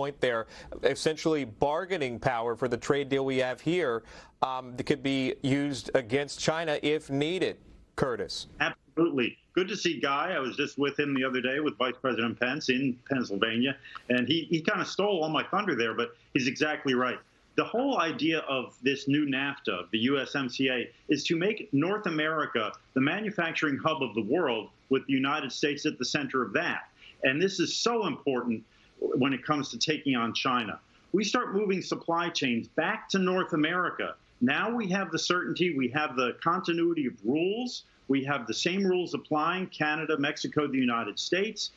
point there, essentially bargaining power for the trade deal we have here that could be used against China if needed. Curtis. Absolutely. Good to see Guy. I was just with him the other day with Vice President Pence in Pennsylvania, and he kind of stole all my thunder there, but he's exactly right. The whole idea of this new NAFTA, the USMCA, is to make North America the manufacturing hub of the world with the United States at the center of that. And this is so important when it comes to taking on China. We start moving supply chains back to North America. Now we have the certainty, we have the continuity of rules, we have the same rules applying, Canada, Mexico, the United States.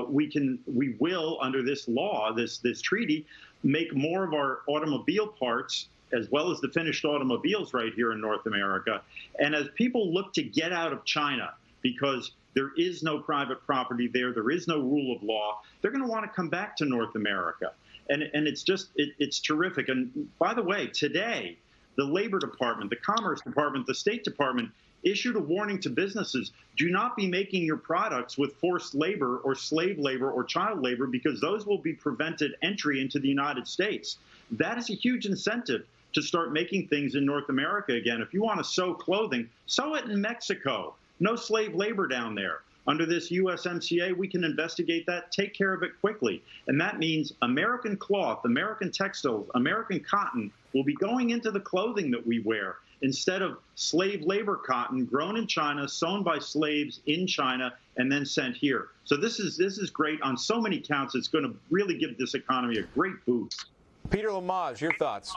We will, under this law, this treaty, make more of our automobile parts as well as the finished automobiles right here in North America. And as people look to get out of China, because there is no private property there, there is no rule of law, they're going to want to come back to North America. And it's just, it's terrific. And by the way, today, the Labor Department, the Commerce Department, the State Department issued a warning to businesses: do not be making your products with forced labor or slave labor or child labor, because those will be prevented entry into the United States. That is a huge incentive to start making things in North America again. If you want to sew clothing, sew it in Mexico. No slave labor down there. Under this USMCA, we can investigate that, take care of it quickly. And that means American cloth, American textiles, American cotton will be going into the clothing that we wear, instead of slave labor cotton grown in China, sewn by slaves in China, and then sent here. So this is great on so many counts. It's going to really give this economy a great boost. Peter Lamage, your thoughts?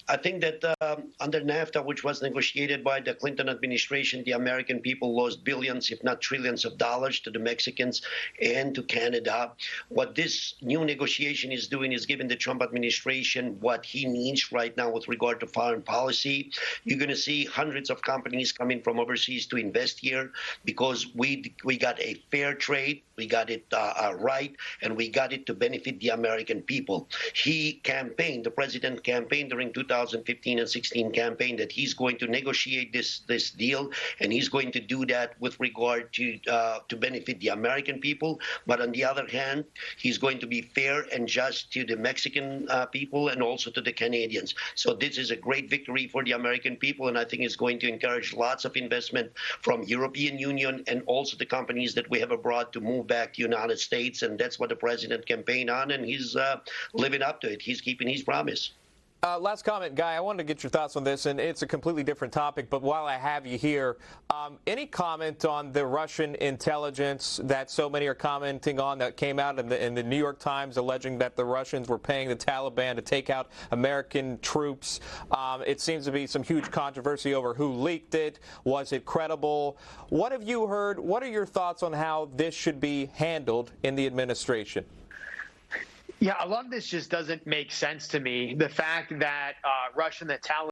I think that under NAFTA, which was negotiated by the Clinton administration, the American people lost billions, if not trillions of dollars to the Mexicans and to Canada. What this new negotiation is doing is giving the Trump administration what he needs right now with regard to foreign policy. You're going to see hundreds of companies coming from overseas to invest here because we got a fair trade. We got it right, and we got it to benefit the American people. He campaigned, the president campaigned during 2015 and 16 campaign, that he's going to negotiate this deal, and he's going to do that with regard to benefit the American people. But on the other hand, he's going to be fair and just to the Mexican people and also to the Canadians. So this is a great victory for the American people, and I think it's going to encourage lots of investment from European Union and also the companies that we have abroad to move back to the United States. And that's what the president campaigned on, and he's living up to it. He's keeping his promise. Last comment, Guy, I wanted to get your thoughts on this, and it's a completely different topic, but while I have you here, any comment on the Russian intelligence that so many are commenting on that came out in the New York Times alleging that the Russians were paying the Taliban to take out American troops? It seems to be some huge controversy over who leaked it. Was it credible? What have you heard? What are your thoughts on how this should be handled in the administration? Yeah, a lot of this just doesn't make sense to me. The fact that Russia and the Taliban